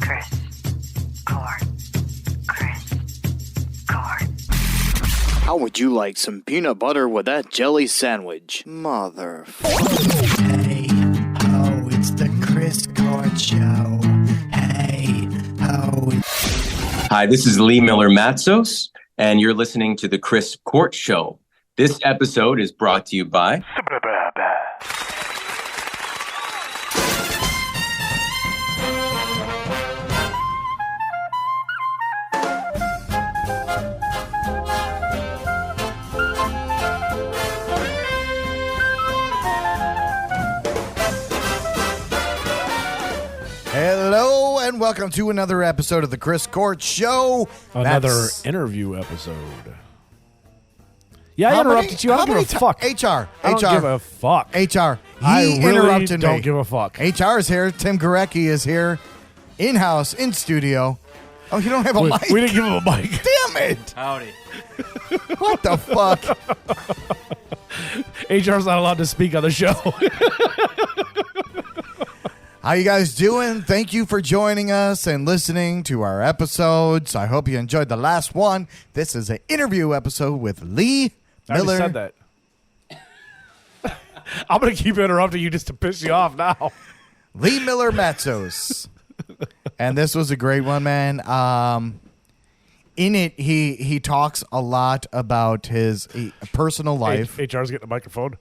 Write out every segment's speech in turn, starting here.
How would you like some peanut butter with that jelly sandwich? Mother. Hey, oh, it's the Chris Court Show. Hey, oh. Hi, this is Lee Miller Matsos, and you're listening to the Chris Court Show. This episode is brought to you by... Hello and welcome to another episode of the Chris Court Show. Another interview episode. Yeah, I interrupted you. I don't give a fuck. HR. I don't give a fuck. HR. I really interrupted don't me. give a fuck. HR is here. Tim Gorecki is here. In-house, in studio. Oh, you don't have a mic? We didn't give him a mic. Damn it. Howdy. What the fuck? HR's not allowed to speak on the show. How you guys doing? Thank you for joining us and listening to our episodes. I hope you enjoyed the last one. This is an interview episode with Lee Miller. I already said that. I'm going to keep interrupting you just to piss you off now. Lee Miller Matsos. And this was a great one, man. In it, he talks a lot about his personal life. HR's getting a microphone.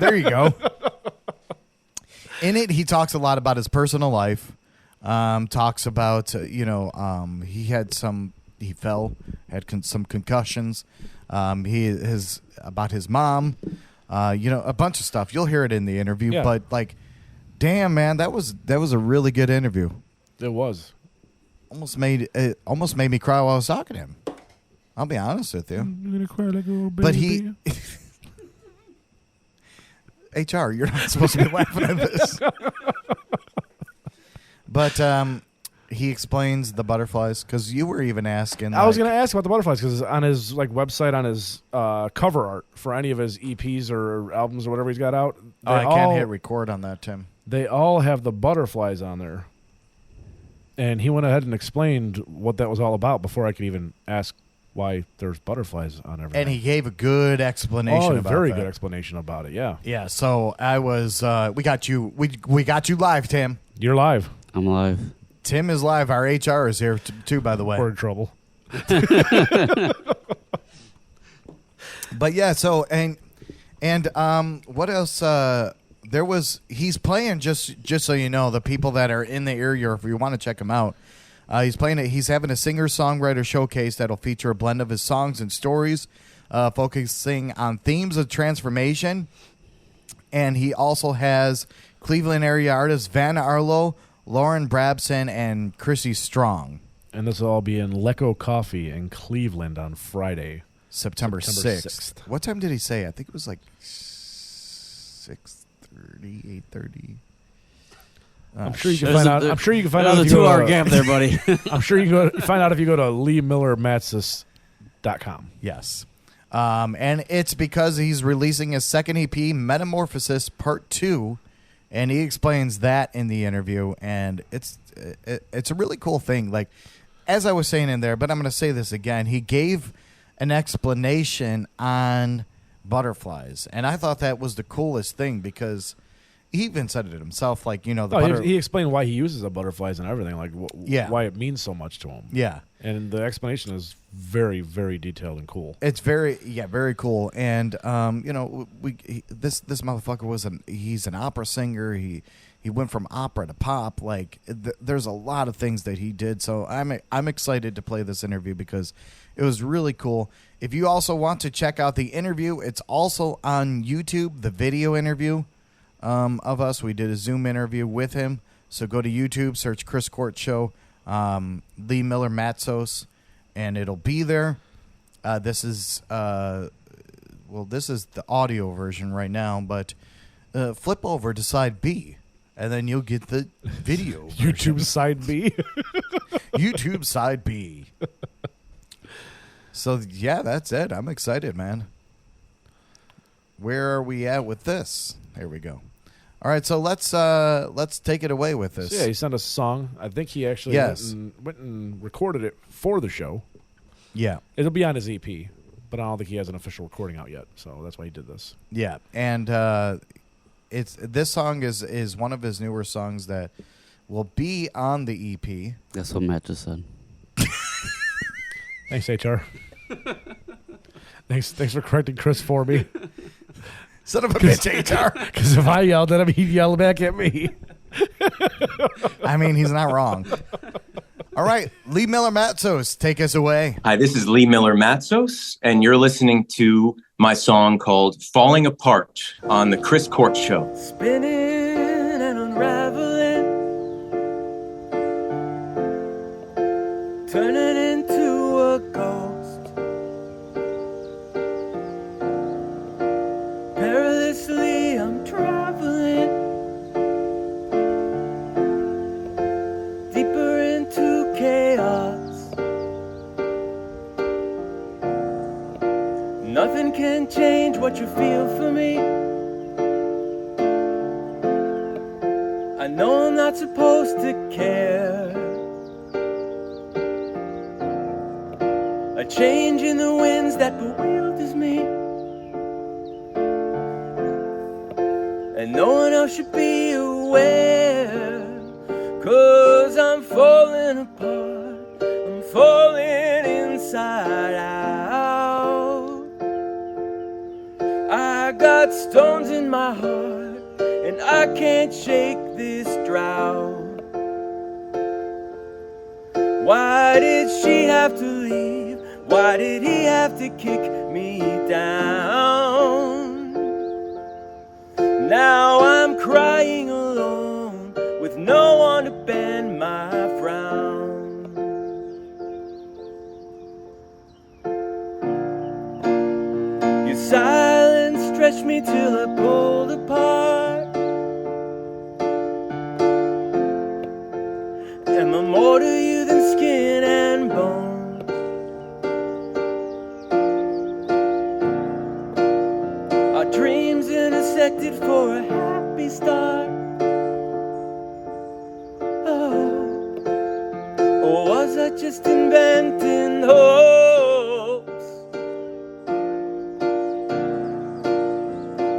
There you go. In it, he talks a lot about his personal life. Talks about, he fell, had some concussions. About his mom, a bunch of stuff. You'll hear it in the interview, Yeah. but like, damn, man, that was a really good interview. It was. Almost made me cry while I was talking to him. I'll be honest with you. I'm going to cry like a little baby. But he... HR, you're not supposed to be laughing at this. But he explains the butterflies, because you were even asking. I was going to ask about the butterflies, because on his website, on his cover art for any of his EPs or albums or whatever he's got out. I can't hit record on that, Tim. They all have the butterflies on there. And he went ahead and explained what that was all about before I could even ask why there's butterflies on everything. And he gave a good explanation about very that. good explanation about it, yeah. Yeah, so I was, we got you live, Tim. You're live. I'm live. Tim is live. Our HR is here too, by the way. We're in trouble. But yeah, so, and what else, he's playing, just so you know, the people that are in the area, if you want to check him out, he's having a singer-songwriter showcase that'll feature a blend of his songs and stories, focusing on themes of transformation. And he also has Cleveland area artists Vanna Arlo, Lauren Brabson, and Chrissy Strong. And this will all be in Lecco Coffee in Cleveland on Friday. September 6th. What time did he say? I think it was like 6:30, 8:30. I'm sure you can find out. I'm sure you can find out. There's a 2-hour gap there, buddy. I'm sure you can find out if you go to LeeMillerMatsos.com. Yes. And it's because he's releasing his second EP, Metamorphosis Part 2, and he explains that in the interview, and it's a really cool thing. Like, as I was saying in there, but I'm going to say this again, he gave an explanation on butterflies, and I thought that was the coolest thing, because he even said it himself, like, he explained why he uses the butterflies and everything, like why it means so much to him. Yeah. And the explanation is very, very detailed and cool. It's very cool. And this motherfucker he's an opera singer. He went from opera to pop. Like, there's a lot of things that he did. So I'm excited to play this interview because it was really cool. If you also want to check out the interview, it's also on YouTube, the video interview of us. We did a Zoom interview with him. So go to YouTube, search Chris Court Show, Lee Miller Matsos, and it'll be there. This is the audio version right now, but flip over to side B, and then you'll get the video version. YouTube side B. YouTube side B. So, yeah, that's it. I'm excited, man. Where are we at with this? Here we go. All right, so let's take it away with this. So, yeah, he sent us a song. I think he actually went and recorded it for the show. Yeah. It'll be on his EP, but I don't think he has an official recording out yet, so that's why he did this. Yeah, and this song is one of his newer songs that will be on the EP. That's what Matt just said. Thanks, HR. Thanks for correcting Chris for me. Son of a bitch, HR. Because if I yelled at him, he'd yell back at me. I mean, he's not wrong. All right, Lee Miller Matsos, take us away. Hi, this is Lee Miller Matsos, and you're listening to my song called Falling Apart on the Chris Courts Show. Spinning and unraveling, turning into a ghost. Perilously I'm traveling deeper into chaos. Nothing can change what you feel for me. I know I'm not supposed to care. A change in the winds that bewilders me, and no one else should be aware. 'Cause I'm falling apart, I'm falling inside out. I got stones in my heart, and I can't shake this drought. Why did she have to leave? Why did he have to kick me down? Now I'm crying alone with no one to bend my frown. Your silence stretched me till I pulled apart. Am I more to you than skin and bone? Our dreams intersected for a happy start. Or was I just inventing hopes?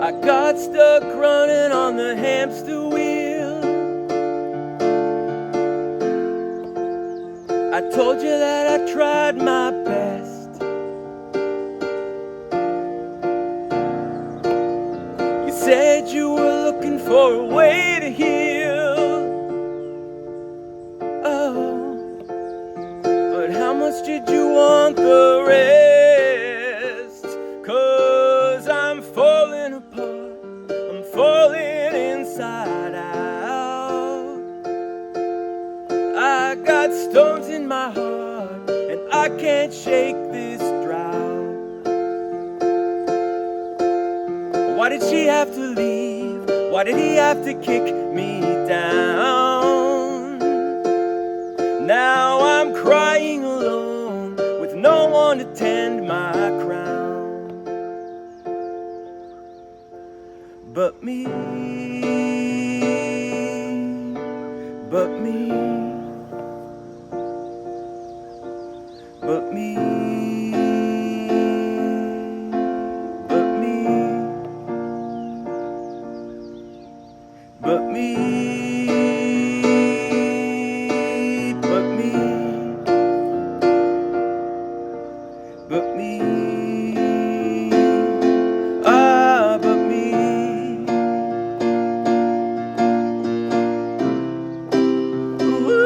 I got stuck running on the hamster wheel. I told you that I tried my best. You said you were looking for a way to heal. How much did you want the rest? 'Cause I'm falling apart, I'm falling inside out. I got stones in my heart, and I can't shake this drought. Why did she have to leave? Why did he have to kick me down? Now I'm crying alone with no one to tend my crown but me, but me, but me, but me, but me. But me, but me. Ooh.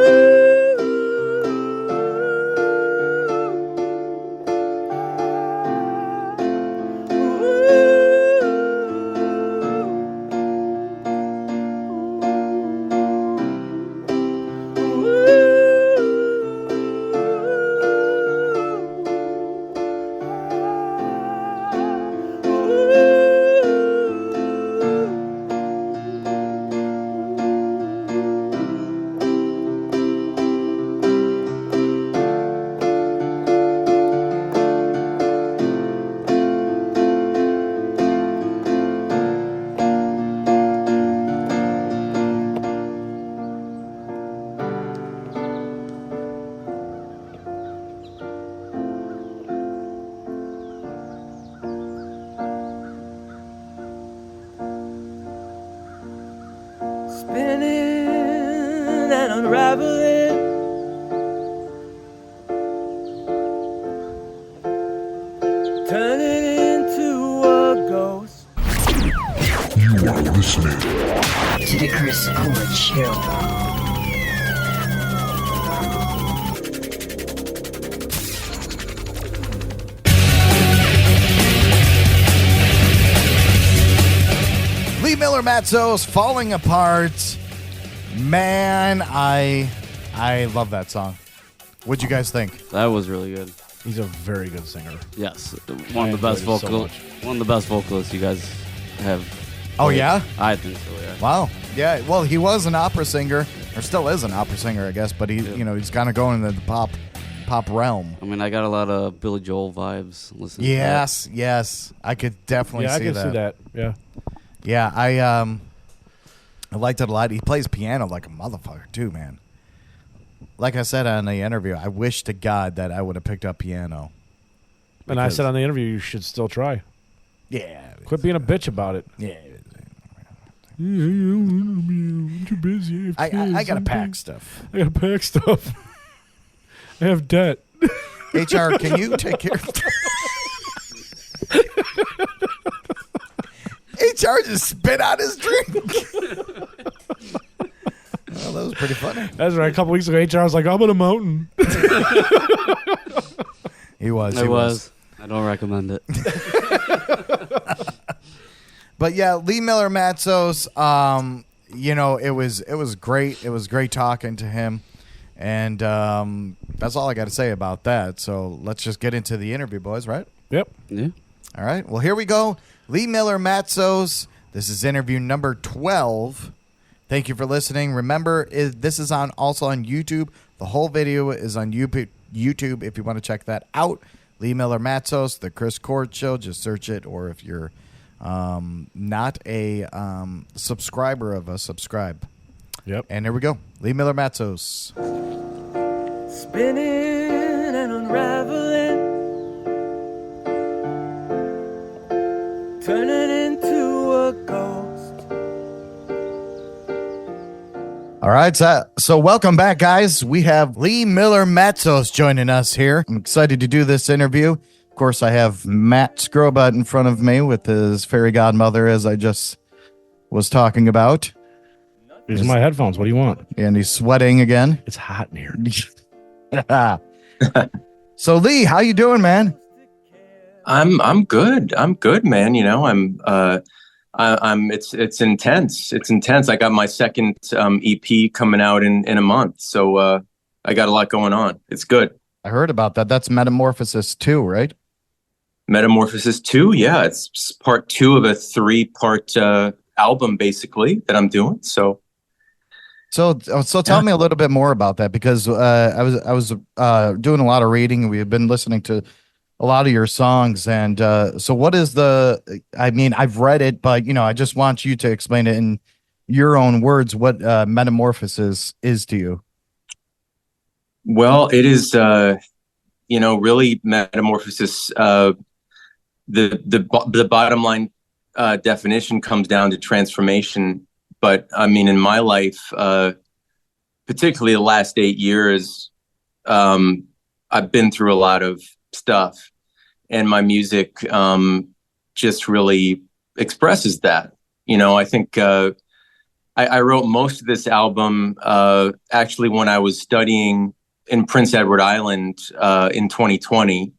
unraveling. Turning into a ghost. You are listening To the Chris Court Show. Lee Miller, Matsos, Falling Apart. Man, I love that song. What'd you guys think? That was really good. He's a very good singer. Yes, one of the best enjoyed it so vocal, much. one of the best vocalists you guys have. Oh, played. yeah? I think so. Yeah. Wow. Yeah, well, he was an opera singer, or still is an opera singer, I guess, but he, he's kind of going into the pop realm. I mean, I got a lot of Billy Joel vibes listening. Yes. I could definitely Yeah, I see can that. see that. Yeah. Yeah, I liked it a lot. He plays piano like a motherfucker too, man. Like I said on the interview, I wish to God that I would have picked up piano. And I said on the interview, you should still try. Yeah. Quit being a bitch about it. Yeah. I'm too busy. I gotta pack stuff. I gotta pack stuff. I have debt. HR, can you take care of HR just spit out his drink. Well, that was pretty funny. That's right. A couple weeks ago, HR was like, I'm on a mountain. He was. I was. I don't recommend it. But yeah, Lee Miller Matsos, it was great. It was great talking to him. And that's all I got to say about that. So let's just get into the interview, boys, right? Yep. Yeah. All right. Well, here we go. Lee Miller Matsos. This is interview number 12. Thank you for listening. Remember, this is also on YouTube. The whole video is on YouTube if you want to check that out. Lee Miller Matsos, The Chris Court Show. Just search it. Or if you're not a subscriber of us, subscribe. Yep. And here we go. Lee Miller Matsos. Spinning and unraveling. Turning into a ghost. All right, so welcome back, guys. We have Lee Miller Matsos joining us here. I'm excited to do this interview. Of course, I have Matt Scrobutt in front of me with his fairy godmother, as I just was talking about. These are my headphones. What do you want? And he's sweating again. It's hot in here. So, Lee, how you doing, man? I'm good. I'm good, man. You know, it's intense. It's intense. I got my second EP coming out in a month. So I got a lot going on. It's good. I heard about that. That's Metamorphosis 2, right? Metamorphosis 2. Yeah. It's part 2 of a 3-part album basically that I'm doing. So tell me a little bit more about that, because I was doing a lot of reading. We have been listening to a lot of your songs, and so what is I mean, I've read it, but I just want you to explain it in your own words what Metamorphosis is to you. Well, it is really Metamorphosis. The bottom line definition comes down to transformation. But I mean, in my life, particularly the last 8 years, I've been through a lot of stuff, and my music just really expresses that. I think I wrote most of this album actually when I was studying in Prince Edward Island in 2020.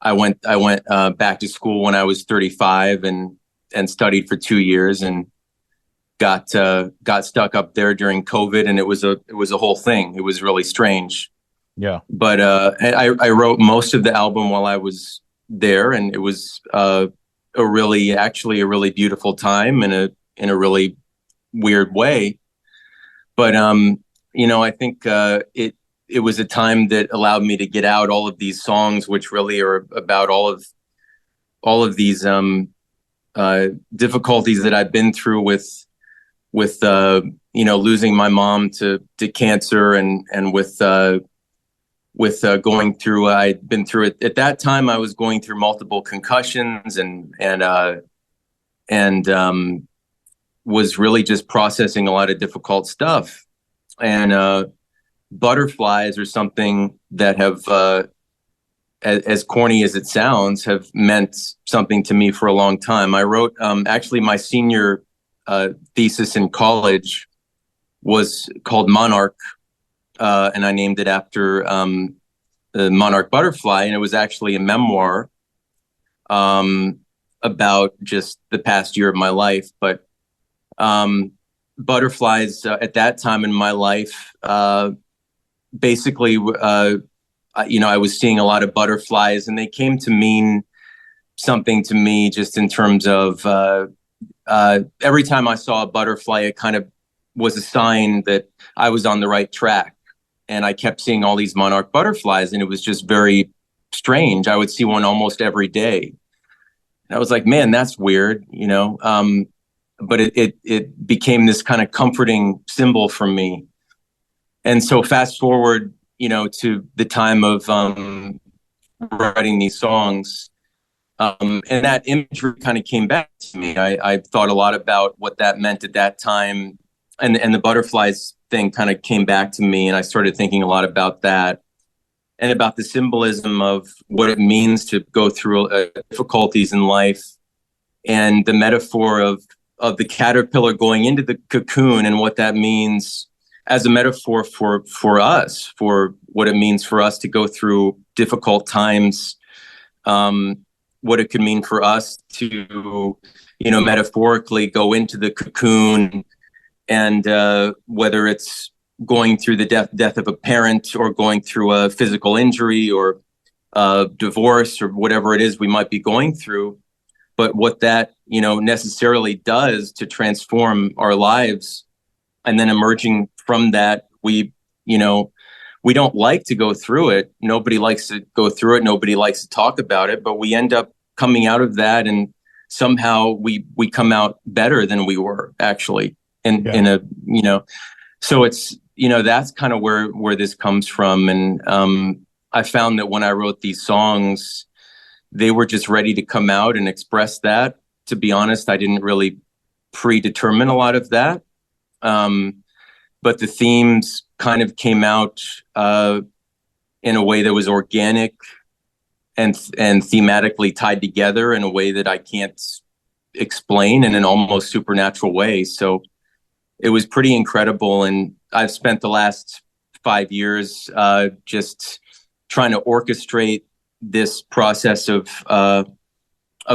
I went back to school when I was 35 and studied for 2 years, and got stuck up there during COVID, and it was a whole thing. It was really strange. Yeah. But I wrote most of the album while I was there, and it was a really beautiful time in a really weird way. But I think it was a time that allowed me to get out all of these songs, which really are about all of these difficulties that I've been through with losing my mom to cancer, and with going through, I'd been through it at that time. I was going through multiple concussions and was really just processing a lot of difficult stuff. And butterflies are something that have, as corny as it sounds, have meant something to me for a long time. I wrote, actually, my senior thesis in college was called Monarch, and I named it after the monarch butterfly, and it was actually a memoir about just the past year of my life. But butterflies at that time in my life, basically, I was seeing a lot of butterflies, and they came to mean something to me just in terms of every time I saw a butterfly, it kind of was a sign that I was on the right track. And I kept seeing all these monarch butterflies, and it was just very strange. I would see one almost every day. And I was like, man, that's weird, but it became this kind of comforting symbol for me. And so fast forward, to the time of writing these songs, and that imagery kind of came back to me. I thought a lot about what that meant at that time, and the butterflies thing kind of came back to me, and I started thinking a lot about that and about the symbolism of what it means to go through difficulties in life, and the metaphor of the caterpillar going into the cocoon, and what that means as a metaphor for us, for what it means for us to go through difficult times, what it could mean for us to, metaphorically go into the cocoon, and whether it's going through the death of a parent, or going through a physical injury, or divorce, or whatever it is we might be going through, but what that necessarily does to transform our lives, and then emerging from that, we don't like to go through it. Nobody likes to go through it. Nobody likes to talk about it, but we end up coming out of that, and somehow we come out better than we were actually in a, so it's, that's kind of where this comes from. And I found that when I wrote these songs, they were just ready to come out and express that. To be honest, I didn't really predetermine a lot of that. But the themes kind of came out in a way that was organic and thematically tied together in a way that I can't explain, in an almost supernatural way. So it was pretty incredible. And I've spent the last 5 years just trying to orchestrate this process of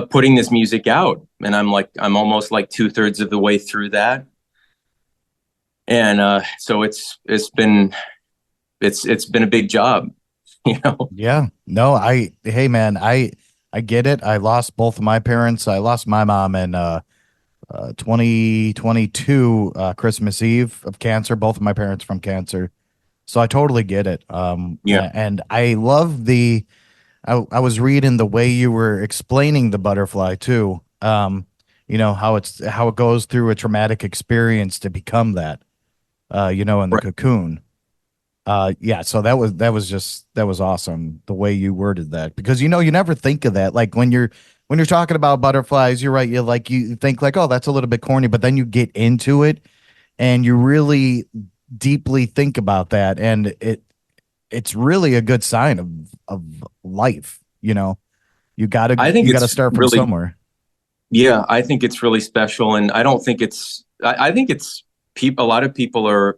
putting this music out. And I'm almost like 2/3 of the way through that. And so it's been a big job, Yeah. No, hey man, I get it. I lost both of my parents. I lost my mom in 2022 Christmas Eve of cancer, both of my parents from cancer. So I totally get it. Yeah. And I love I was reading the way you were explaining the butterfly too. How it goes through a traumatic experience to become that. In the Right. cocoon. So that was awesome the way you worded that, because you never think of that. Like when you're talking about butterflies, you're right. You think like, oh, that's a little bit corny, but then you get into it and you really deeply think about that, and it's really a good sign of life. You gotta start from really, somewhere. yeah, I think it's really special, and I don't think I think it's a lot of people are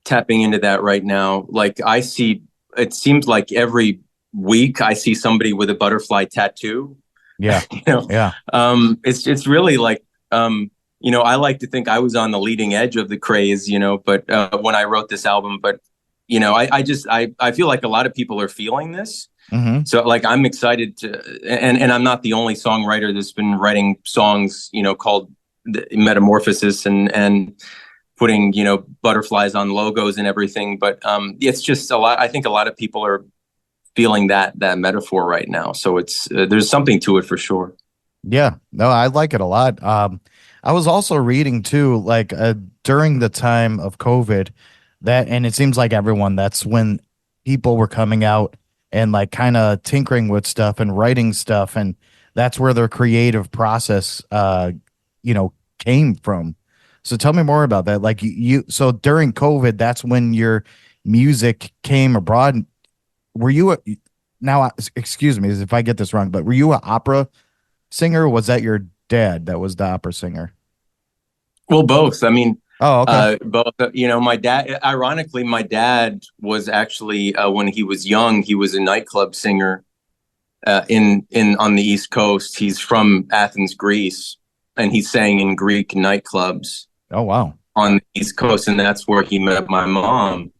tapping into that right now. Like it seems like every week I see somebody with a butterfly tattoo. Yeah. Yeah. It's really like, I like to think I was on the leading edge of the craze, but when I wrote this album, but I feel like a lot of people are feeling this. Mm-hmm. So like, I'm excited and I'm not the only songwriter that's been writing songs, called the Metamorphosis and putting, butterflies on logos and everything. But it's just a lot. I think a lot of people are feeling that metaphor right now. So it's there's something to it for sure. Yeah, no, I like it a lot. I was also reading too, like during the time of COVID, and it seems like that's when people were coming out and like kind of tinkering with stuff and writing stuff, and that's where their creative process, came from. So tell me more about that. Like so during COVID, that's when your music came abroad. Were you now? Excuse me if I get this wrong, but were you an opera singer? Or was that your dad that was the opera singer? Well, both. I mean, Oh, okay. both. My dad. Ironically, my dad was actually when he was young, he was a nightclub singer in on the East Coast. He's from Athens, Greece, and he sang in Greek nightclubs Oh, wow. on the East Coast, and that's where he met my mom.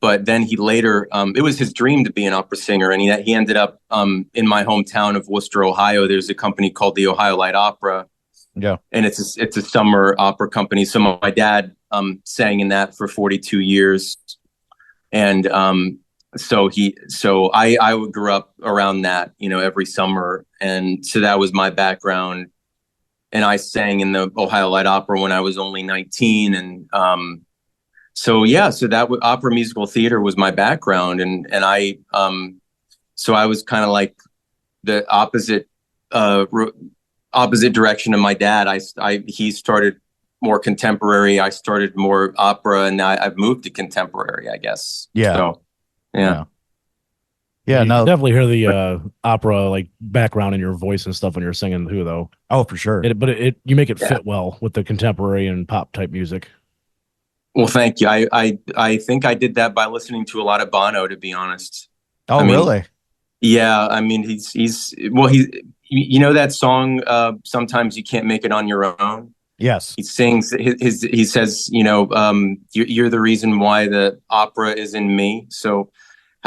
But then he later, it was his dream to be an opera singer, and he ended up in my hometown of Worcester, Ohio. There's a company called the Ohio Light Opera, Yeah. and it's a summer opera company. So my dad sang in that for 42 years, and so I grew up around that, every summer, and so that was my background. And I sang in the Ohio Light Opera when I was only 19, and so that opera musical theater was my background, and I so I was kind of like the opposite direction of my dad. He started more contemporary, I started more opera, and now I've moved to contemporary, I guess. Yeah. So, yeah. Yeah. You No. can definitely hear the opera like background in your voice and stuff when you're singing too, though. Oh, for sure. But you make it fit well with the contemporary and pop type music. Well, thank you. I think I did that by listening to a lot of Bono, to be honest. Oh, I mean, really? Yeah, I mean, he's that song, Sometimes You Can't Make It on Your Own. Yes. He sings he says, you're the reason why the opera is in me. So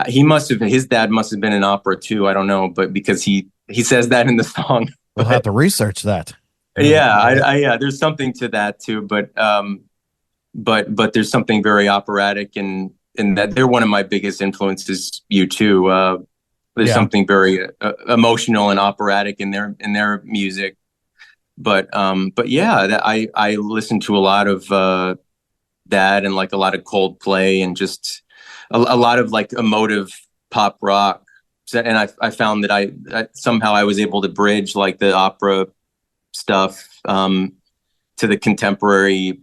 his dad must have been in opera too. I don't know, but because he says that in the song. We'll have to research that. Yeah, there's something to that too, but there's something very operatic in that. They're one of my biggest influences. U2. There's something very emotional and operatic in their music. But yeah, I listen to a lot of that, and like a lot of Coldplay, and just a lot of like emotive pop rock. And I found that I somehow I was able to bridge like the opera stuff to the contemporary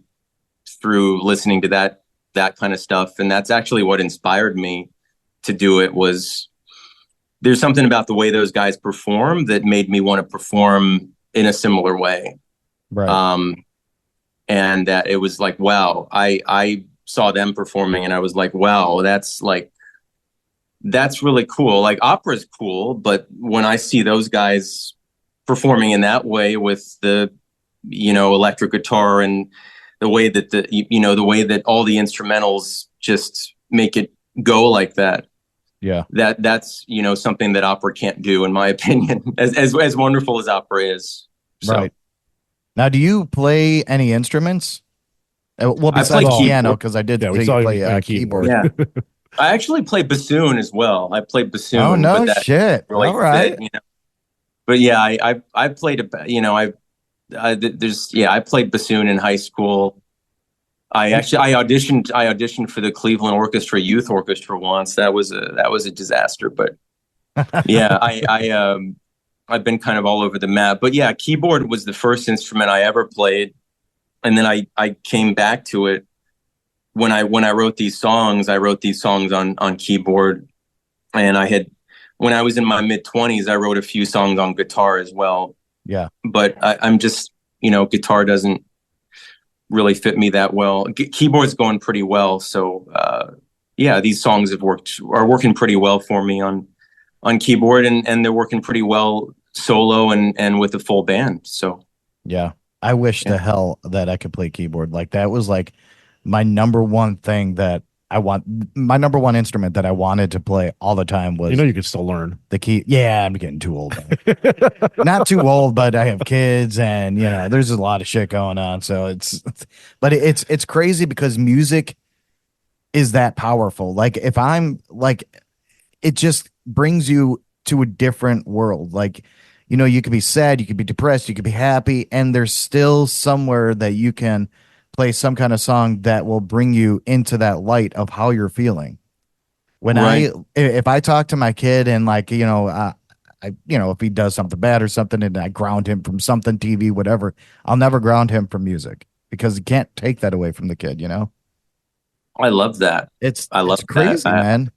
through listening to that kind of stuff. And that's actually what inspired me to do it. Was there's something about the way those guys perform that made me want to perform in a similar way. Right. And that it was like, wow, I saw them performing and I was like, wow, that's really cool. Like, opera's cool, but when I see those guys performing in that way with the, electric guitar, and the way that the way that all the instrumentals just make it go like that. Yeah. That's something that opera can't do, in my opinion, as wonderful as opera is. So. Right. Now, do you play any instruments? Well, I besides play piano, keyboard. because I did we see saw you you play play keyboard. Yeah. I actually play bassoon as well. I play bassoon. Oh, no but that shit. really All right. fit, But yeah, I played I played bassoon in high school. I auditioned for the Cleveland Orchestra Youth Orchestra once. That was a disaster, but yeah, I've been kind of all over the map. But yeah, keyboard was the first instrument I ever played, and then I came back to it when I wrote these songs. I wrote these songs on keyboard, and when I was in my mid-20s, I wrote a few songs on guitar as well. Yeah. But I'm just, guitar doesn't really fit me that well. Keyboard's going pretty well. So, yeah, these songs are working pretty well for me on keyboard, and they're working pretty well solo and with a full band. So, yeah, I wish to hell that I could play keyboard. Like, that was like my number one thing that my number one instrument that I wanted to play all the time was. You could still learn the key. Yeah, I'm getting too old. Not too old, but I have kids, and there's a lot of shit going on. So it's crazy because music is that powerful. Like, if I'm like, it just brings you to a different world. Like, you could be sad, you could be depressed, you could be happy, and there's still somewhere that you can play some kind of song that will bring you into that light of how you're feeling. When right. If I talk to my kid and like, if he does something bad or something and I ground him from something, TV, whatever, I'll never ground him from music. because you can't take that away from the kid, you know? I love that. I love it's crazy, that. man.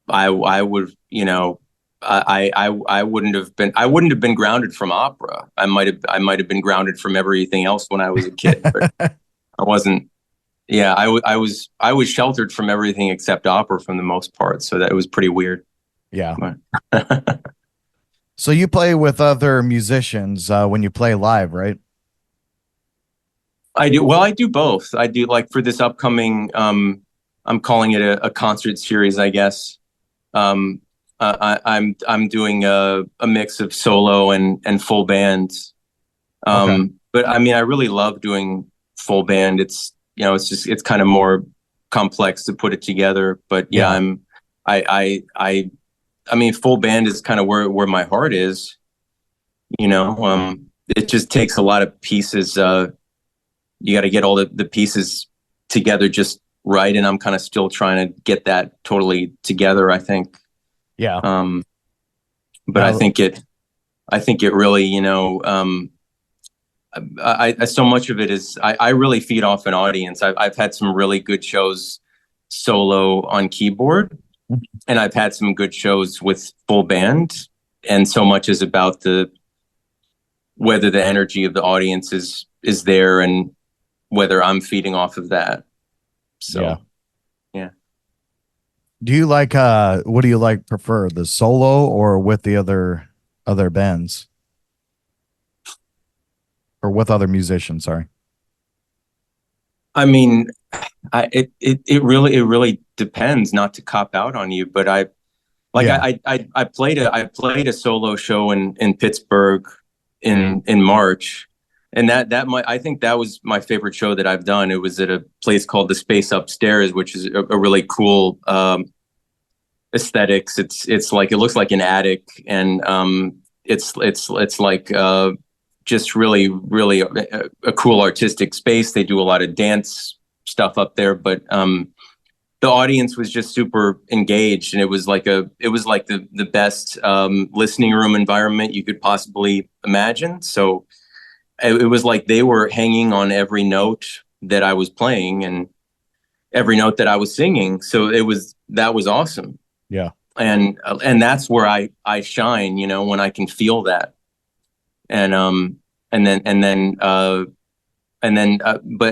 I would, you know, I wouldn't have been grounded from opera. I might have been grounded from everything else when I was a kid, but I wasn't. Yeah, I was sheltered from everything except opera for the most part, so that it was pretty weird. Yeah. So you play with other musicians when you play live, right? I do. Well, I do both. I do, like, for this upcoming. I'm calling it a concert series, I guess. I'm doing a mix of solo and full bands. Okay. But I mean, I really love doing full band. It's, you know, it's kind of more complex to put it together. But yeah, I mean, full band is kind of where my heart is. You know, it just takes a lot of pieces. You got to get all the pieces together just right, and I'm kind of still trying to get that totally together, I think. Yeah. But I think it really, you know, I so much of it is I really feed off an audience. I've had some really good shows solo on keyboard, and I've had some good shows with full band, and so much is about whether the energy of the audience is there and whether I'm feeding off of that. So, yeah. Do you like what do you like prefer, the solo or with the other bands? Or with other musicians, sorry. I mean, it really depends, not to cop out on you, but I played a solo show in Pittsburgh in March, and I think that was my favorite show that I've done. It was at a place called the Space Upstairs, which is a really cool aesthetics. It's like, it looks like an attic, and it's like just really a cool artistic space. They do a lot of dance stuff up there, but the audience was just super engaged, and it was like the best listening room environment you could possibly imagine. So it was like they were hanging on every note that I was playing and every note that I was singing. So that was awesome. Yeah. And that's where I shine, you know, when I can feel that. But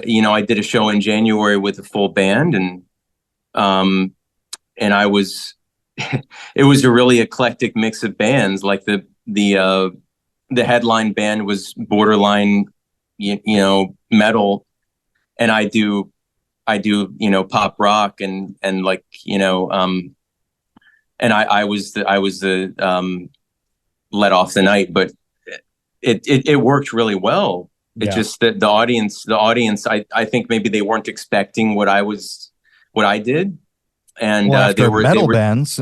you know, I did a show in January with a full band, and I was, it was a really eclectic mix of bands. Like the headline band was borderline, you know, metal, and I do, you know, pop rock and like, you know, and I was the let off the night, but it worked really well. It just that the audience, I think maybe they weren't expecting what I did, and they were metal bands.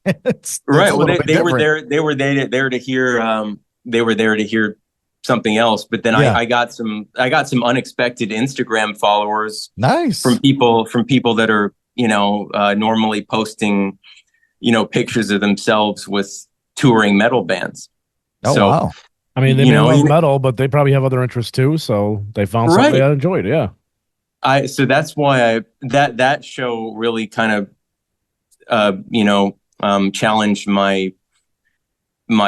It's right. Well, they were there to hear. They were there to hear something else. But then I got some unexpected Instagram followers. Nice. From people that are, you know, normally posting, you know, pictures of themselves with touring metal bands. Oh, so, wow. I mean, they may love metal, but they probably have other interests too. So they found something they enjoyed. Yeah. So that's why that show really kind of, you know, challenged my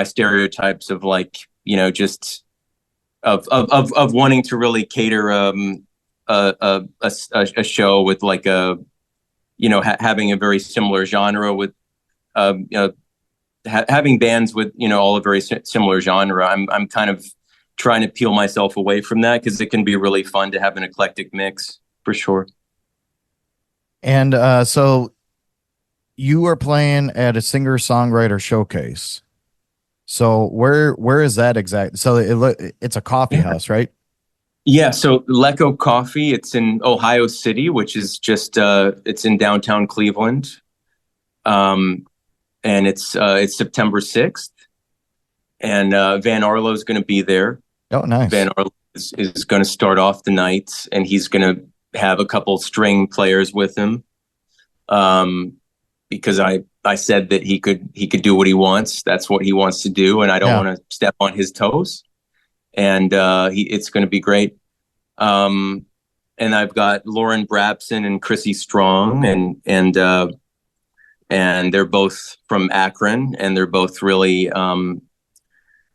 stereotypes of, like, you know, just of wanting to really cater a show with like a, you know, having a very similar genre with, you know, having bands with, you know, all a very similar genre. I'm kind of trying to peel myself away from that, because it can be really fun to have an eclectic mix, for sure. And so you are playing at a singer-songwriter showcase. So where is that exactly? So it's a coffee house, right? Yeah. So Lecco Coffee, it's in Ohio City, which is just it's in downtown Cleveland. And it's September 6th, and Van Arlo is going to be there. Oh, nice. Van Arlo is going to start off the night, and he's going to have a couple string players with him. Because I said that he could do what he wants. That's what he wants to do, and I don't want to step on his toes. And it's going to be great. And I've got Lauren Brabson and Chrissy Strong, and they're both from Akron, and they're both really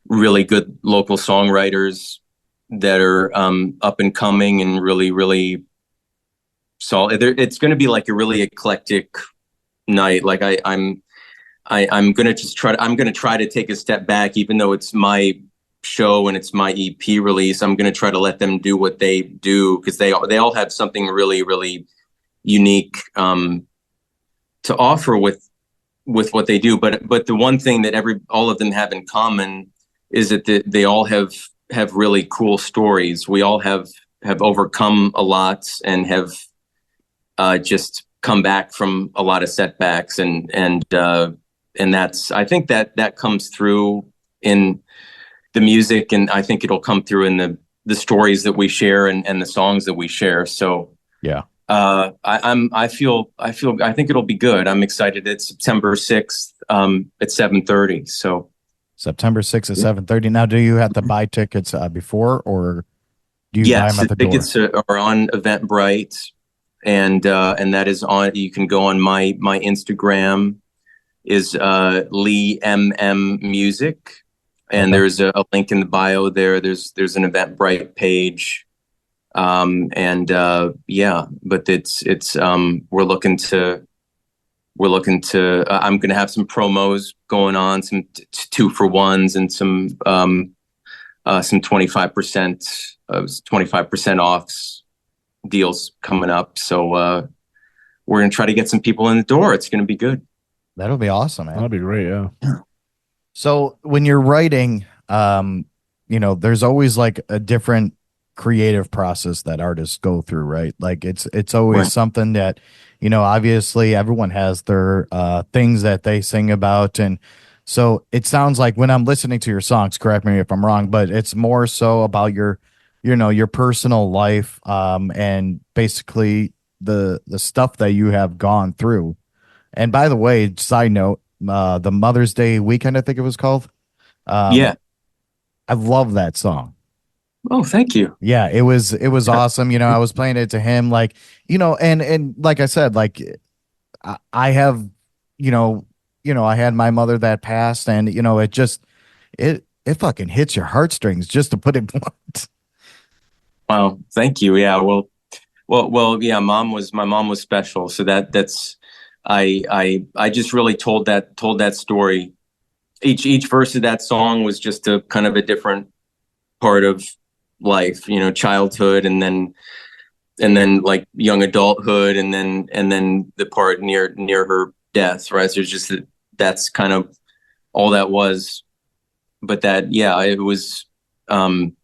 really good local songwriters that are up and coming and really, really solid. It's going to be like a really eclectic night. Like I'm going to just I'm going to try to take a step back, even though it's my show and it's my EP release. I'm going to try to let them do what they do, because they all have something really, really unique to offer with what they do. But the one thing that all of them have in common is that they all have really cool stories. We all have overcome a lot and have just come back from a lot of setbacks, and that's, I think that comes through in the music, and I think it'll come through in the stories that we share and the songs that we share. So Yeah. I think it'll be good. I'm excited. It's September 6th at 7:30. So September 6th at 7:30. Now, do you have to buy tickets before, or do you buy yes, them at the door? tickets are on Eventbrite, and that is on. You can go on my Instagram is Lee Music, and Okay. there's a link in the bio there. There's an Eventbrite page, yeah. But it's we're looking to. I'm going to have some promos going on, some 2-for-1s, and some 25% offs deals coming up. So we're going to try to get some people in the door. It's going to be good. That'll be awesome, man. That'd be great. Yeah. So when you're writing, there's always like a different creative process that artists go through, right? Like it's always Right. something that, obviously everyone has their things that they sing about. And so it sounds like when I'm listening to your songs, correct me if I'm wrong, but it's more so about your personal life, and basically the stuff that you have gone through. And by the way, side note, the Mother's Day weekend, I think it was called. Yeah. I love that song. Oh, thank you. Yeah, it was awesome. I was playing it to him, like, and like I said, like I have, I had my mother that passed, and it just it fucking hits your heartstrings, just to put it blunt. Wow. Thank you. Yeah. Well, yeah, my mom was special. So that's, I just really told that story. Each verse of that song was just a kind of a different part of life, childhood, and then like young adulthood, and then the part near her death, right? So it's just that's kind of all that was. But that, yeah, it was, and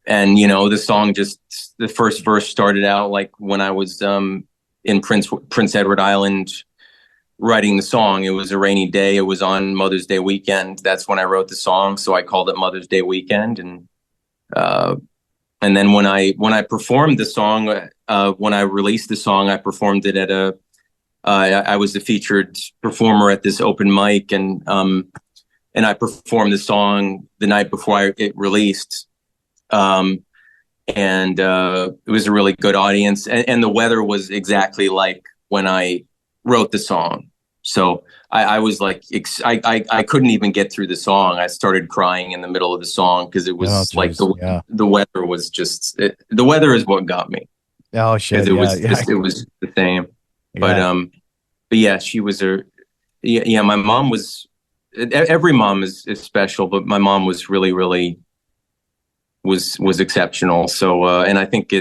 the song, just the first verse started out like when I was in Prince Edward Island writing the song. It was a rainy day. It was on Mother's Day weekend. That's when I wrote the song, so I called it Mother's Day Weekend. And then when I performed the song, when I released the song, I performed it at I was the featured performer at this open mic, and I performed the song the night before it released. And it was a really good audience, and the weather was exactly like when I wrote the song. So I was like, I couldn't even get through the song. I started crying in the middle of the song because it was like the weather was just the weather is what got me. Oh shit! It was the same. Yeah. But yeah, she was yeah. My mom was. Every mom is special, but my mom was really, really was exceptional. So and I think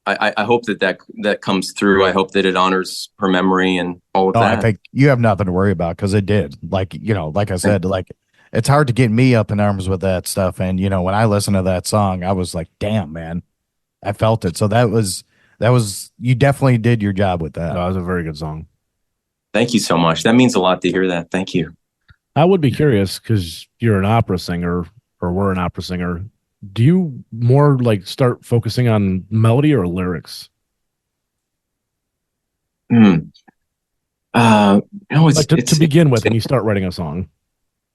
I hope that comes through. I hope that it honors her memory and all of that. I think you have nothing to worry about, because it did. Like, like I said, like it's hard to get me up in arms with that stuff. And, when I listened to that song, I was like, damn, man, I felt it. So that was, you definitely did your job with that. That was a very good song. Thank you so much. That means a lot to hear that. Thank you. I would be curious, because you're an opera singer, or we're an opera singer. Do you more like start focusing on melody or lyrics? To begin with, when you start writing a song.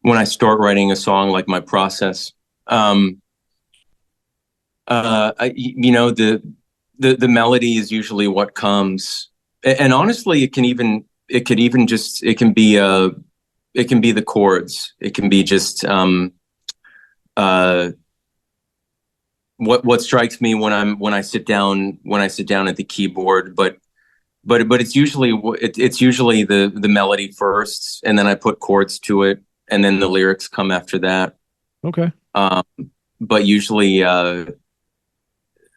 When I start writing a song, like my process, You know, the melody is usually what comes, and honestly, it can be the chords. It can be just what strikes me when I sit down at the keyboard. But it's usually the melody first, and then I put chords to it, and then the lyrics come after that. Okay. But usually, I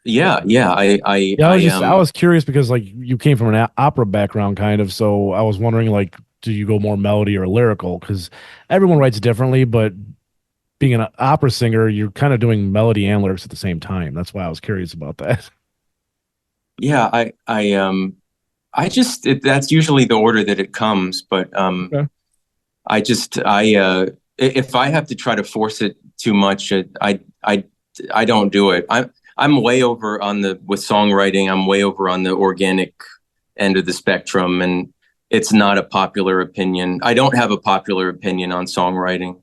was curious because like you came from an opera background, kind of. So I was wondering, like, do you go more melody or lyrical? Because everyone writes differently, but being an opera singer, you're kind of doing melody and lyrics at the same time. That's why I was curious about that. Yeah, that's usually the order that it comes. But Okay. if I have to try to force it too much, I don't do it. I'm way over with songwriting. I'm way over on the organic end of the spectrum, and it's not a popular opinion. I don't have a popular opinion on songwriting.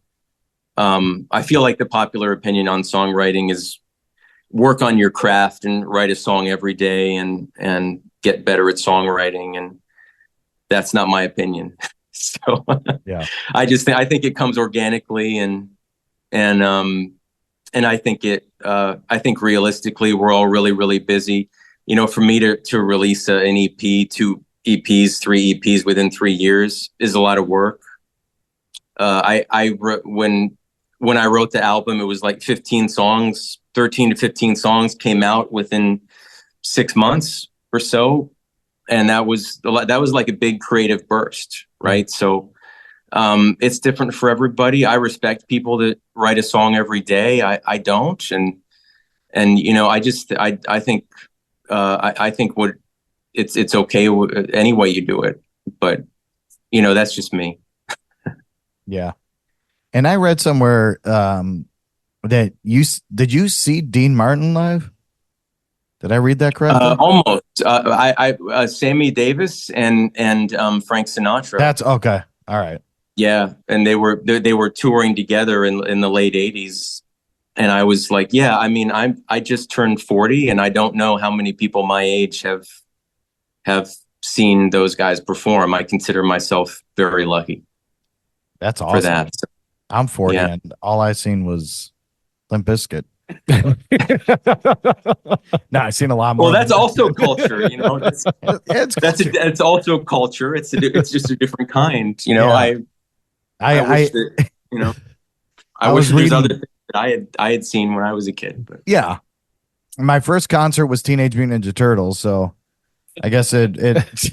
I feel like the popular opinion on songwriting is work on your craft and write a song every day and get better at songwriting. And that's not my opinion. So Yeah. I think it comes organically, and I think realistically we're all really, really busy. You know, for me to release an EP, 2 EPs, 3 EPs within 3 years is a lot of work. When I wrote the album, it was like 15 songs, 13 to 15 songs came out within 6 months or so. And that was like a big creative burst, right? So it's different for everybody. I respect people that write a song every day. I don't. And you know, I think it's okay any way you do it. But, you know, that's just me. Yeah. And I read somewhere that did you see Dean Martin live? Did I read that correctly? Almost. Sammy Davis and Frank Sinatra. That's okay. All right. Yeah, and they were touring together in the late '80s, and I was like, yeah, I mean, I just turned 40, and I don't know how many people my age have seen those guys perform. I consider myself very lucky. That's awesome. For that. So, I'm 40, yeah. and all I seen was Limp Bizkit. No, I've seen a lot more. Well, that's also culture, you know. It's also culture. It's just a different kind, you know. Yeah. I wish that, you know, I wish there's other things that I had seen when I was a kid. But yeah, my first concert was Teenage Mutant Ninja Turtles, so I guess it's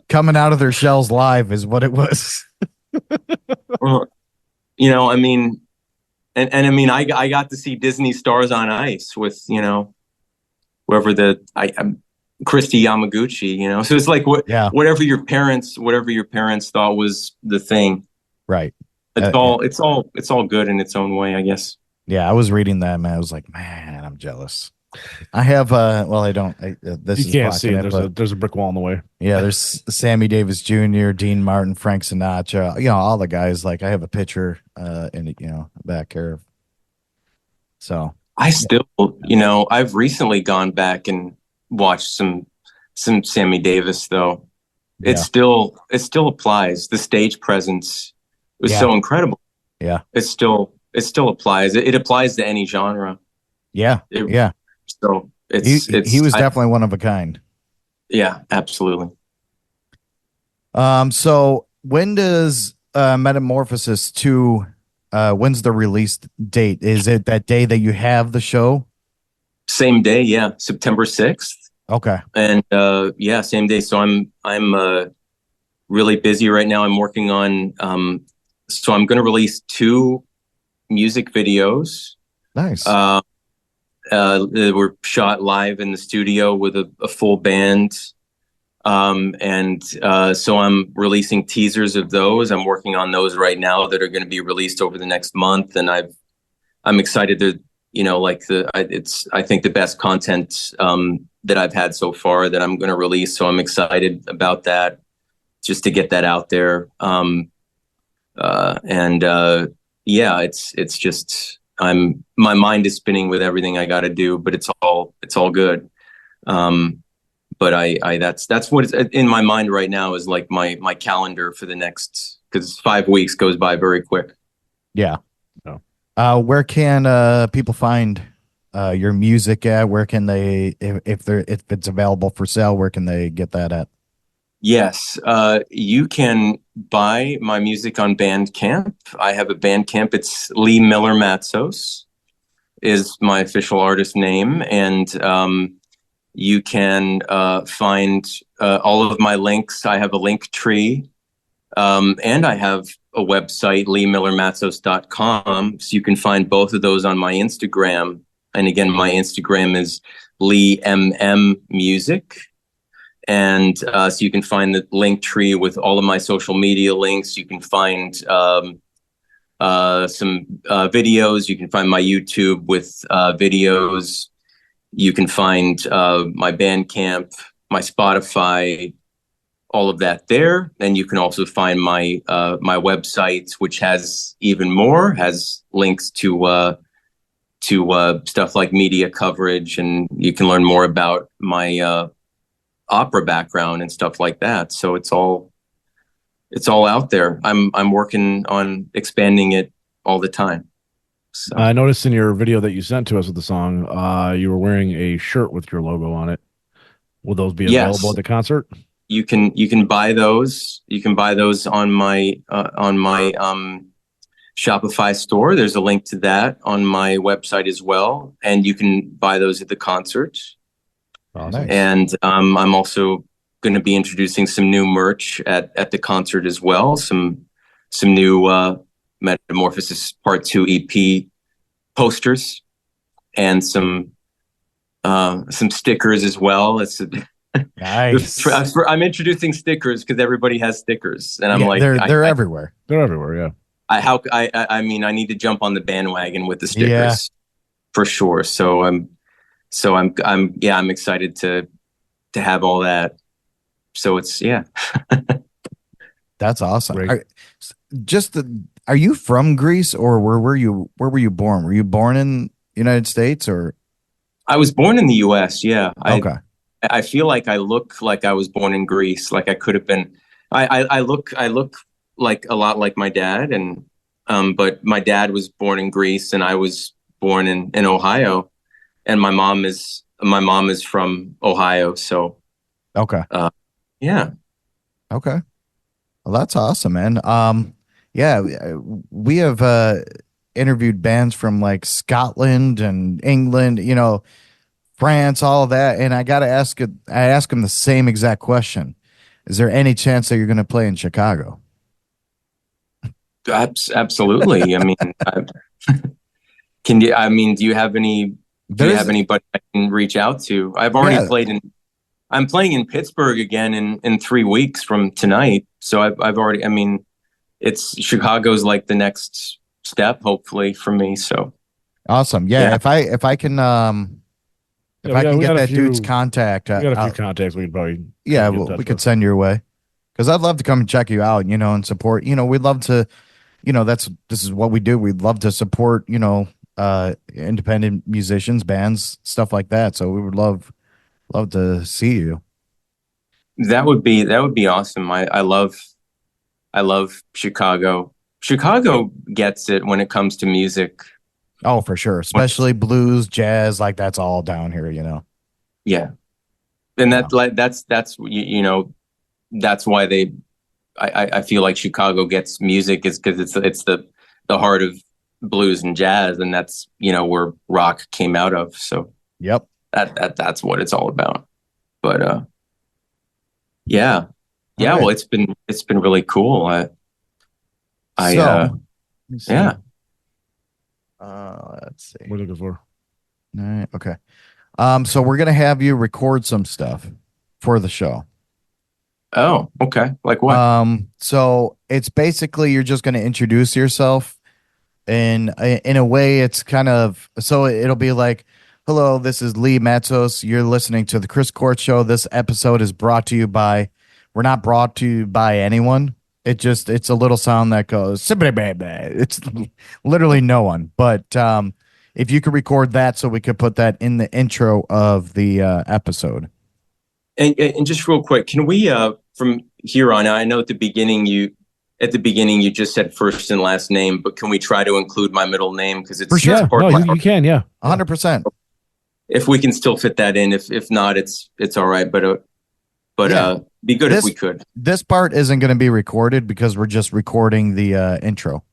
coming out of their shells live is what it was. Well, you know, I mean, and I mean, I got to see Disney Stars on Ice with, you know, whoever Christy Yamaguchi, you know, so it's like whatever your parents thought was the thing, right? It's all good in its own way, I guess. Yeah, I was reading that, man. I was like, man, I'm jealous. I have I don't. This you can't see it. There's a brick wall in the way. Yeah, there's Sammy Davis Jr., Dean Martin, Frank Sinatra. You know, all the guys. Like, I have a picture in back here. So I still, you know, I've recently gone back and watched some Sammy Davis though. It still applies. The stage presence was so incredible. Yeah, it still applies. It applies to any genre. Yeah, yeah. So he was definitely one of a kind. Yeah, absolutely. So when does Metamorphosis 2 when's the release date? Is it that day that you have the show? Same day, yeah, September 6th. Okay. And same day. So I'm really busy right now. I'm working on so I'm going to release 2 music videos. Nice. They were shot live in the studio with a full band. So I'm releasing teasers of those. I'm working on those right now that are going to be released over the next month. And I'm excited to, you know, like I think the best content that I've had so far that I'm going to release. So I'm excited about that, just to get that out there. It's just, my mind is spinning with everything I got to do, but it's all good. But that's what is in my mind right now is like my calendar for the next, because 5 weeks goes by very quick. Yeah. Where can people find your music at? Where can they, if it's available for sale, where can they get that at? Yes, you can buy my music on Bandcamp. I have a Bandcamp. It's Lee Miller Matsos is my official artist name, and you can find all of my links. I have a link tree, and I have a website, leemillermatsos.com. So you can find both of those on my Instagram. And again, my Instagram is Lee Music. And so you can find the link tree with all of my social media links. You can find some videos. You can find my YouTube with videos. You can find my Bandcamp, my Spotify, all of that there. And you can also find my my website, which has even more, has links to stuff like media coverage, and you can learn more about my opera background and stuff like that. So it's all out there. I'm working on expanding it all the time. So. I noticed in your video that you sent to us with the song, you were wearing a shirt with your logo on it. Will those be available at the concert? You can buy those. You can buy those on my Shopify store. There's a link to that on my website as well, and you can buy those at the concert. Oh, nice. And I'm also going to be introducing some new merch at the concert as well. Some new Metamorphosis Part 2 EP posters and some stickers as well. It's nice. I'm introducing stickers because everybody has stickers, and I'm like, they're everywhere. They're everywhere. Yeah. I mean, I need to jump on the bandwagon with the stickers for sure. So I'm excited to have all that. So it's That's awesome. Are you from Greece, or where were you born? Were you born in United States, or? I was born in the US. Yeah. Okay. I feel like I look like I was born in Greece. Like I could have been, I look like a lot like my dad, and but my dad was born in Greece and I was born in Ohio, and my mom is from Ohio. So okay. Yeah. Okay. Well, that's awesome, man. Yeah, we have interviewed bands from like Scotland and England, France, all of that, and I ask them the same exact question. Is there any chance that you're going to play in Chicago? Absolutely. I mean, do you have anybody I can reach out to? I've already played I'm playing in Pittsburgh again in 3 weeks from tonight. So I've already, it's Chicago's like the next step, hopefully, for me. So awesome. Yeah. If I can get that dude's contact, we got a few contacts we could probably we could send your way, because I'd love to come and check you out, and support. We'd love to, this is what we do. We'd love to support, independent musicians, bands, stuff like that. So we would love to see you. That would be awesome. I love Chicago. Chicago gets it when it comes to music. Oh, for sure. Especially blues, jazz, like that's all down here, Yeah. And that's that's why I feel like Chicago gets music, is because it's the heart of blues and jazz, and that's, where rock came out of. So yep. That's what it's all about. But yeah. Well, it's been really cool. Let's see. We're looking for. All right. Okay. So we're gonna have you record some stuff for the show. Oh, okay. Like what? So it's basically you're just gonna introduce yourself, and in a way, it's kind of it'll be like, hello, this is Lee Matsos. You're listening to the Chris Court Show. This episode is brought to you by. We're not brought to you by anyone. It's a little sound that goes, it's literally no one. But if you could record that so we could put that in the intro of the episode. And just real quick, can we from here on? I know at the beginning you just said first and last name, but can we try to include my middle name because it's For sure. it's part No, of my- you can, yeah. 100%. if we can still fit that in. If not, it's all right. But Yeah. be good This- if we could. This part isn't going to be recorded because we're just recording the intro.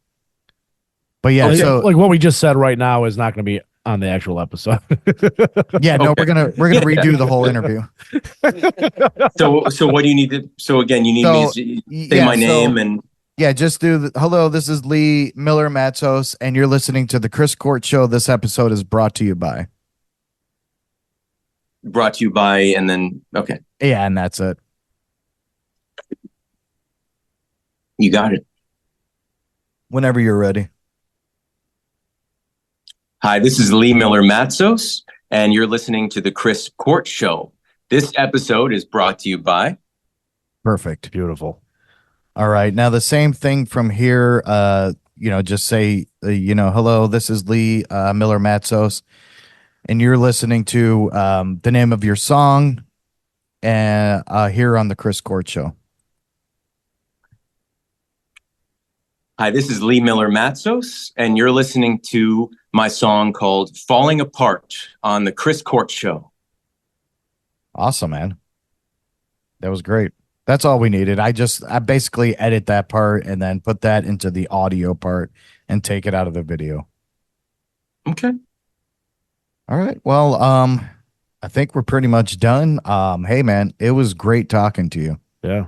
But yeah, Like- so like what we just said right now is not going to be on the actual episode. yeah, no, Okay. we're gonna redo the whole interview. So what do you need to? So again, you need me to say my name and. Yeah, just do the hello. This is Lee Miller Matsos, and you're listening to the Chris Court Show. This episode is brought to you by. Brought to you by, and then okay, Yeah, and that's it. you got it. Whenever you're ready. Hi, this is Lee Miller Matsos, and you're listening to the Chris Court Show. This episode is brought to you by. Perfect. Beautiful. All right. Now the same thing from here. Just say, hello. This is Lee Miller Matsos, and you're listening to the name of your song, and here on the Chris Court Show. Hi, this is Lee Miller Matsos, and you're listening to my song called Falling Apart on the Chris Court Show. Awesome, man. That was great. That's all we needed. I basically edit that part and then put that into the audio part and take it out of the video. Okay. All right. Well, I think we're pretty much done. Hey man, it was great talking to you. Yeah.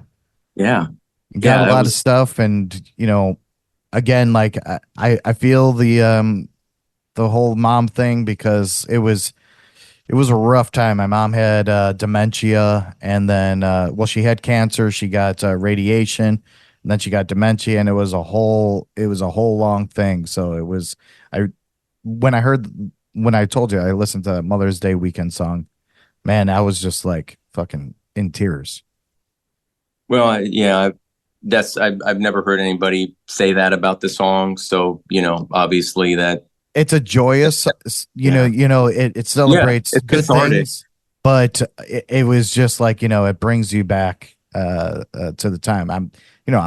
Yeah. You got Yeah, a lot of stuff, and again, like I feel the whole mom thing because it was a rough time. My mom had dementia, and then she had cancer. She got radiation, and then she got dementia, and it was a whole long thing. So when I told you I listened to Mother's Day weekend song, man, I was just like fucking in tears. Well, I've never heard anybody say that about the song. So, obviously that. It's a joyous, it celebrates it's good cathartic. things, but it was just like, it brings you back to the time. I'm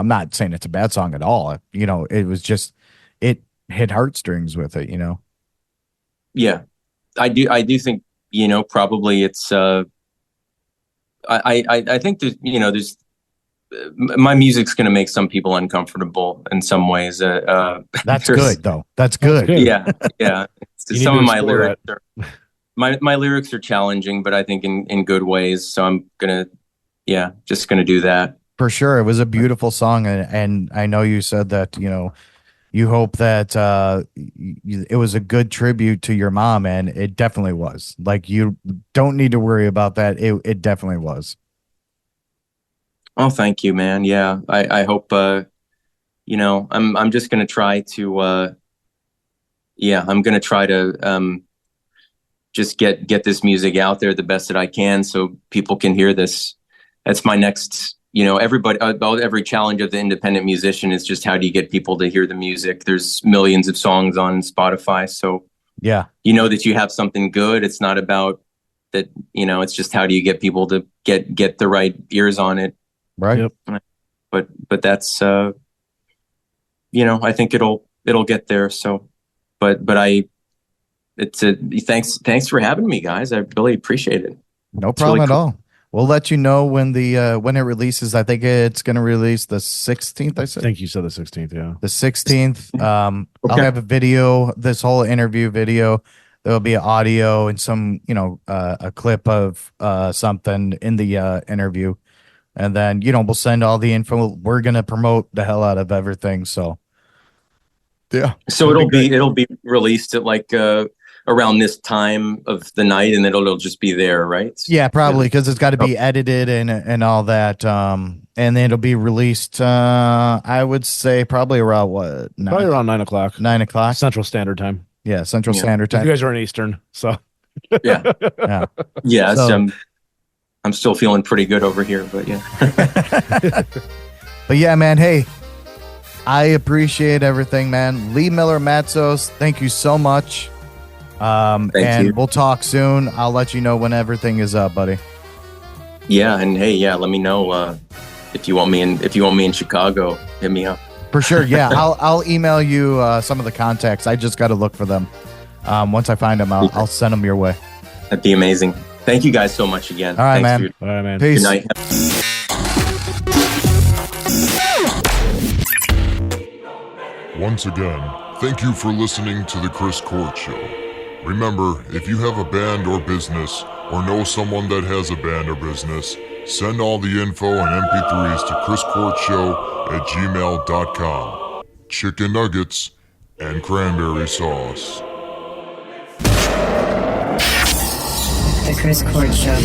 not saying it's a bad song at all. It was just, it hit heartstrings with it, Yeah, I do think, probably it's, I think that, there's, my music's going to make some people uncomfortable in some ways. That's good though. That's good. good. Yeah. Yeah. You need Some to of my explore lyrics my lyrics are challenging, but I think in good ways. So I'm just gonna do that. For sure. It was a beautiful song. And I know you said that, you hope that it was a good tribute to your mom, and it definitely was. Like, you don't need to worry about that. It definitely was. Oh, thank you, man. Yeah. I hope, I'm just gonna try to, I'm gonna try to, just get this music out there the best that I can so people can hear this. That's my next, everybody, about every challenge of the independent musician is just how do you get people to hear the music? There's millions of songs on Spotify. So Yeah. that you have something good. It's not about that, it's just how do you get people to get the right ears on it. Right. Yep. But that's, I think it'll get there. So, but thanks for having me, guys. I really appreciate it. No It's really problem at cool. all. We'll let you know when when it releases. I think it's going to release the 16th. I I said think you said the 16th, yeah. the 16th. I'll Okay. have a video, this whole interview video. There'll be audio and some, a clip of something in the interview. And then, we'll send all the info. We're going to promote the hell out of everything. So, yeah. So it'll be released at like around this time of the night, and it'll just be there, right? Yeah, probably, because it's got to be edited and all that. And then it'll be released, I would say, probably around what? Probably around 9 o'clock. 9 o'clock? Central Standard Time. Yeah, Central Yeah. Standard You Time. guys are in Eastern, so. Yeah. Yeah. Yeah. So- I'm still feeling pretty good over here, but yeah. But yeah, man, hey, I appreciate everything, man. Lee Miller Matsos, thank you so much. Thank you. We'll talk soon. I'll let you know when everything is up, buddy. Yeah, and hey, yeah, let me know if you want me in Chicago. Hit me up. For sure. Yeah, I'll email you some of the contacts. I just got to look for them. Once I find them, I'll send them your way. That'd be amazing. Thank you guys so much again. All right, Thanks, man. Dude. All right, man. Peace. Good night. Once again, thank you for listening to The Chris Court Show. Remember, if you have a band or business, or know someone that has a band or business, send all the info and MP3s to chriscourtshow@gmail.com. Chicken nuggets and cranberry sauce. The Chris Court Show.